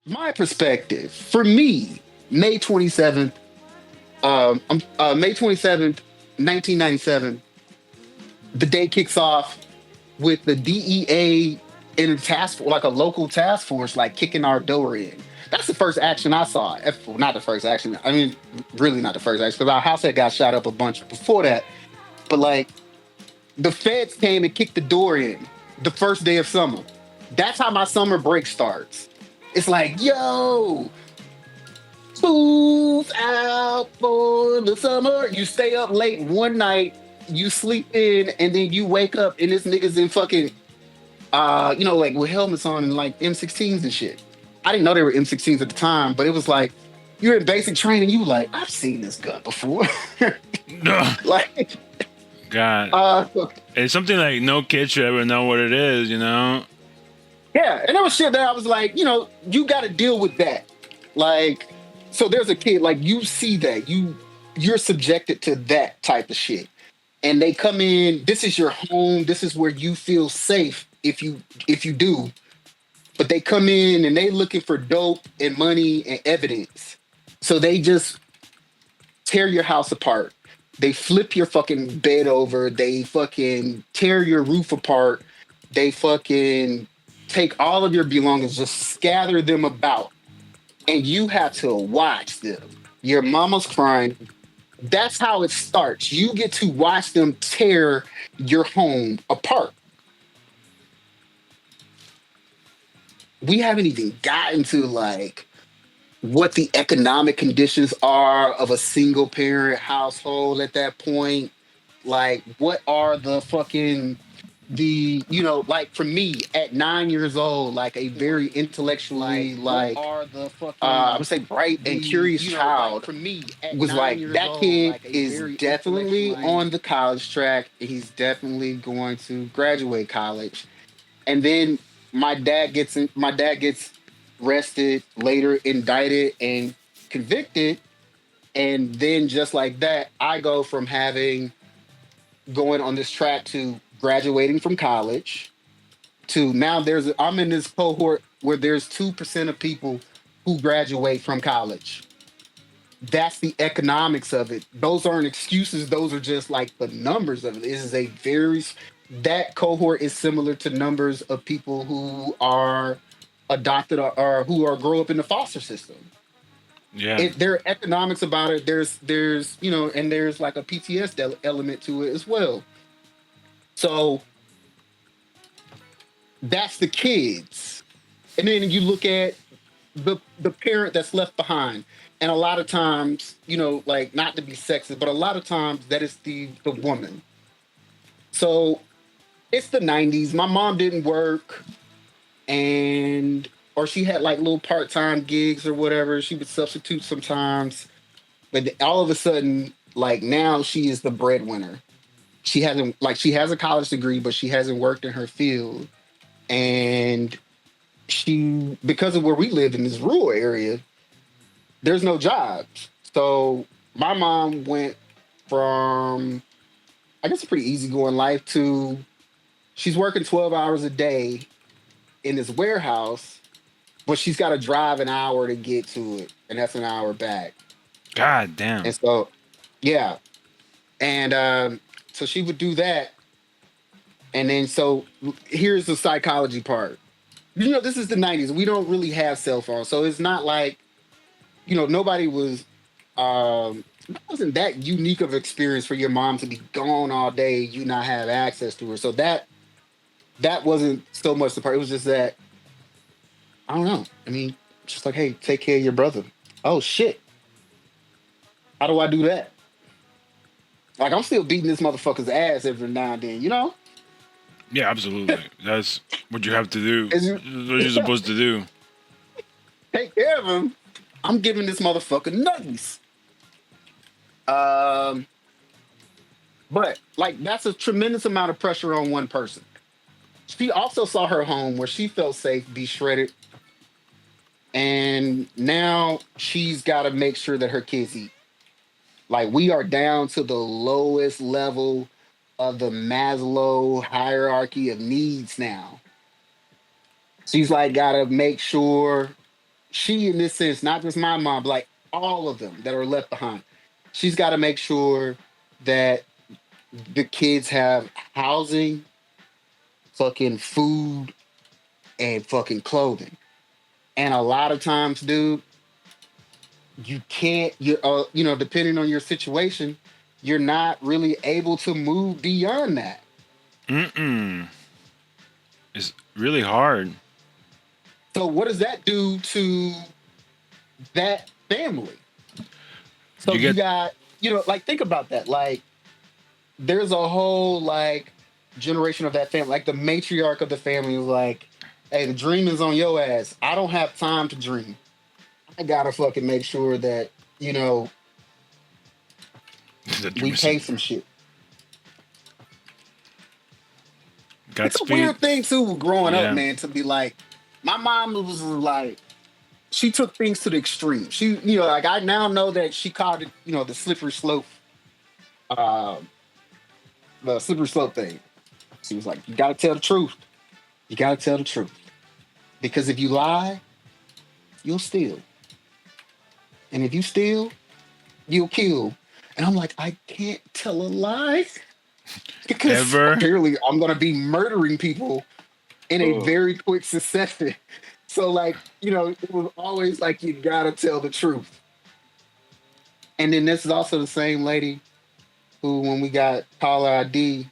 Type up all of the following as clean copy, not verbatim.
My perspective, for me, May 27th, May 27th, 1997, the day kicks off with the DEA in a task, like a local task force, like kicking our door in. That's the first action I saw. Well, not the first action. I mean, really not the first action, because our house had got shot up a bunch before that. But like, the feds came and kicked the door in the first day of summer. That's how my summer break starts. It's like, yo, school's out for the summer. You stay up late one night, you sleep in, and then you wake up and this nigga's in fucking like with helmets on and like M16s and shit. I didn't know they were M16s at the time, but it was like you're in basic training. You like, I've seen this gun before. Ugh, like, God, uh, it's something like no kid should ever know what it is. You know? yeah, and there was shit that I was like, you got to deal with that. Like, so there's a kid like you see that you're subjected to that type of shit, and they come in. This is your home. This is where you feel safe if you do. But they come in and they looking for dope and money and evidence. So they just tear your house apart. They flip your fucking bed over. They fucking tear your roof apart. They fucking take all of your belongings, just scatter them about. And you have to watch them. Your mama's crying. That's how it starts. You get to watch them tear your home apart. We haven't even gotten to like what the economic conditions are of a single parent household at that point. Like, what are the fucking like for me at 9 years old, like a very intellectually I would say bright and curious child was like that kid is definitely on the college track. He's definitely going to graduate college. And then my dad gets arrested, later indicted and convicted. And then just like that, I go from having going on this track to graduating from college to now I'm in this cohort where there's 2% of people who graduate from college. That's the economics of it. Those aren't excuses. Those are just like the numbers of it. This is a very that cohort is similar to numbers of people who are adopted or who are grow up in the foster system. Yeah. There are economics about it. There's and there's like a PTS element to it as well. So that's the kids, and then you look at the parent that's left behind, and a lot of times, like not to be sexist, but a lot of times that is the woman. So it's the 90s. My mom didn't work, and or she had like little part-time gigs or whatever. She would substitute sometimes, but all of a sudden, like now she is the breadwinner. She has a college degree, but she hasn't worked in her field. And she because of where we live in this rural area, there's no jobs. So my mom went from I guess a pretty easygoing life to she's working 12 hours a day in this warehouse, but she's got to drive an hour to get to it, and that's an hour back. God damn. And so, yeah, and so she would do that, and then so here's the psychology part. This is the 90s. We don't really have cell phones, so it's not like nobody was. It wasn't that unique of experience for your mom to be gone all day, you not have access to her. So that wasn't so much the part. It was just that I don't know. I mean, just like, hey, take care of your brother. Oh shit, how do I do that? Like, I'm still beating this motherfucker's ass every now and then. Yeah, absolutely. That's what you have to do. As you That's what you're supposed to do. take care of him, I'm giving this motherfucker nuggets. Um, but like, that's a tremendous amount of pressure on one person. She also saw her home where she felt safe be shredded, and now she's got to make sure that her kids eat. Like, we are down to the lowest level of the Maslow hierarchy of needs now. She's like, got to make sure. she, in this sense, not just my mom, but like all of them that are left behind, she's got to make sure that the kids have housing, fucking food, and fucking clothing. And a lot of times, dude, you can't, depending on your situation, you're not really able to move beyond that. Mm-mm. It's really hard. So what does that do to that family? So You you get got, like think about that. Like there's a whole like generation of that family, like the matriarch of the family was like, hey, the dream is on your ass. I don't have time to dream. I gotta fucking make sure that, you know, the we dream is pay some shit. It's a Godspeed. weird thing too, growing up, Yeah. man, to be like, my mom was like, she took things to the extreme. She, like I now know that she called it, uh, the slippery slope thing. She was like, you gotta tell the truth. You gotta tell the truth. Because if you lie, you'll steal. And if you steal, you'll kill. And I'm like, I can't tell a lie because Ever. apparently I'm gonna be murdering people in a Oh, very quick succession. So like, it was always like you gotta tell the truth. And then this is also the same lady who, when we got caller ID,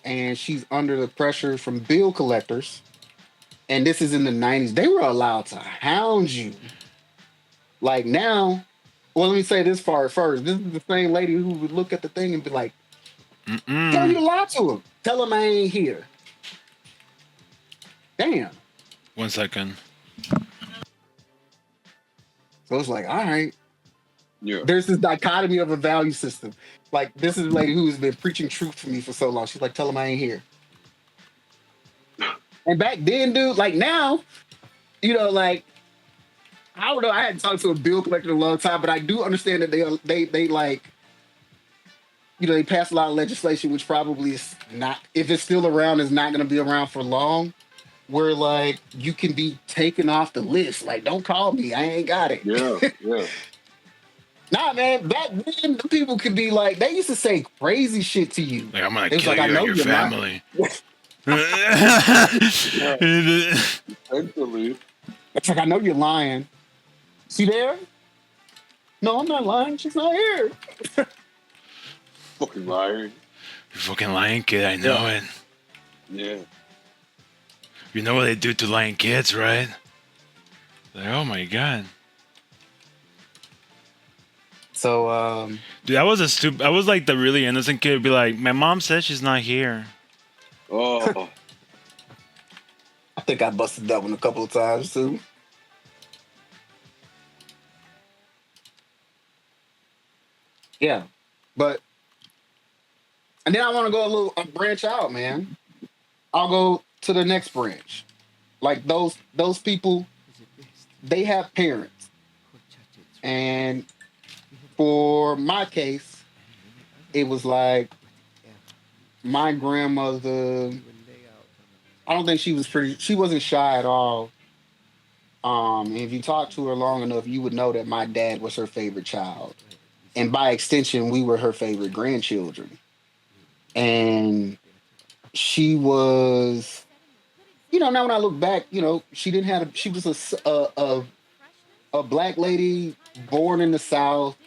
and she's under the pressure from bill collectors, and this is in the 90s, they were allowed to hound you. Like now, well, let me say this part first. This is the same lady who would look at the thing and be like, tell you Mm-mm. to lie to him. Tell him I ain't here. Damn. 1 second. So it's like, all right. yeah. There's this dichotomy of a value system. Like, this is a lady who's been preaching truth to me for so long. She's like, tell him I ain't here. And back then, dude, like now, like, I don't know. I hadn't talked to a bill collector in a long time, but I do understand that they like, they passed a lot of legislation, which probably is not, if it's still around, is not going to be around for long. Where like you can be taken off the list. Like, don't call me. I ain't got it. Yeah, yeah. Nah, man. Back then, the people could be like, they used to say crazy shit to you. Like I'm gonna It was kill like, I you and know your you're not. family. Yeah, essentially. It's like, I know you're lying. She there? No, I'm not lying. She's not here. Fucking liar. You fucking lying kid, I Yeah. know it. Yeah. You know what they do to lying kids, right? Like, oh my god. So, Dude, I was a stupid. I was like the really innocent kid. Be like, my mom says she's not here. Oh, I think I busted that one a couple of times too. Yeah. But, and then I want to go a branch out, man. I'll go to the next branch. Like those people, they have parents. And for my case, it was like my grandmother, I don't think she wasn't shy at all. And if you talk to her long enough, you would know that my dad was her favorite child. And by extension, we were her favorite grandchildren. And she was, now when I look back, she was a black lady born in the South,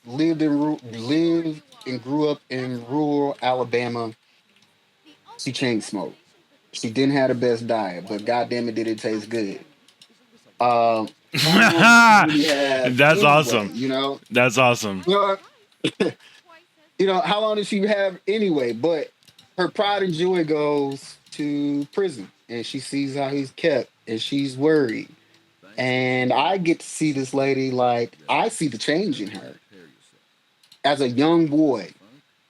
lived and grew up in rural Alabama. She chain smoked. She didn't have the best diet, but goddamn it, did it taste good. How long did she really have That's anyway? awesome. That's awesome. You know, how long did she have anyway? But her pride and joy goes to prison, and she sees how he's kept, and she's worried. And I get to see this lady, like I see the change in her as a young boy.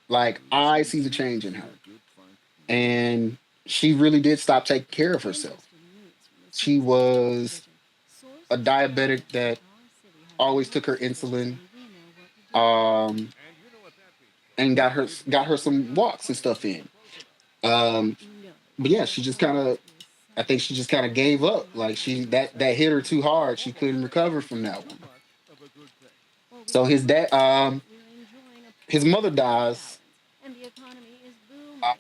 Like I see the change in her, and she really did stop taking care of herself. She was a diabetic that always took her insulin, um, and got her some walks and stuff in. Um, but yeah, she just kind of I think she just kind of gave up. Like that hit her too hard. She couldn't recover from that one. So his mother dies uh,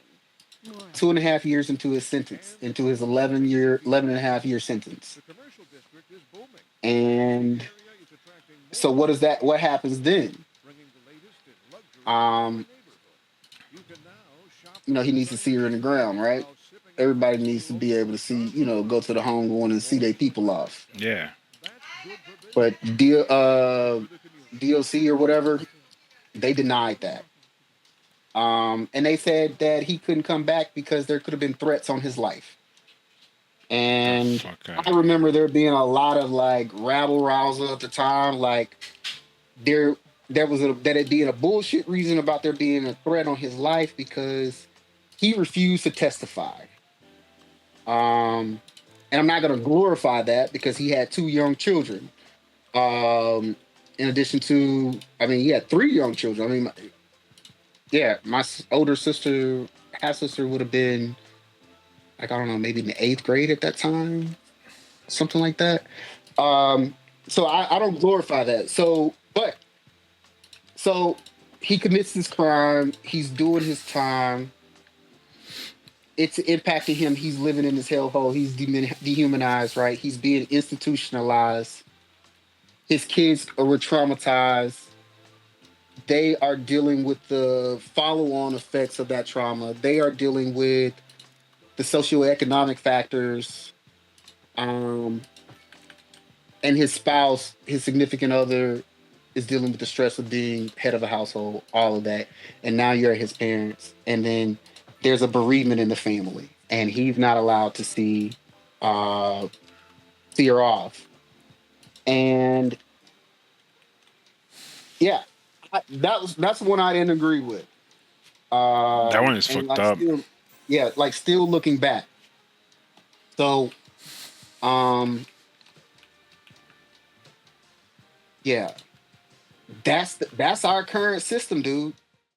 2.5 years into his sentence, into his 11.5 year sentence. And so what happens then? Um, he needs to see her in the ground, right? Everybody needs to be able to see, go to the home going and see their people off. Yeah. But DOC or whatever, they denied that. And they said that he couldn't come back because there could have been threats on his life. The And fuck I out. remember there being a lot of like rabble rousel at the time. Like there there was that it being a bullshit reason about there being a threat on his life because he refused to testify. Um, and I'm not going to glorify that because he had two young children. Um, in addition to, I mean, he had three young children. I mean, yeah, my older sister, half sister, would have been like I don't know, maybe in the eighth grade at that time, something like that. Um, so I don't glorify that. So he commits this crime. He's doing his time. It's impacting him. He's living in this hellhole. He's dehumanized, right? He's being institutionalized. His kids were traumatized. They are dealing with the follow-on effects of that trauma. They are dealing with the socioeconomic factors. Um, and his spouse, his significant other, is dealing with the stress of being head of a household, all of that. And now you're his parents. And then there's a bereavement in the family. And he's not allowed to uh see her off. And yeah, that's one I didn't agree with. That one is And fucked like up. still, yeah, like still looking back. So um yeah, that's our current system, dude.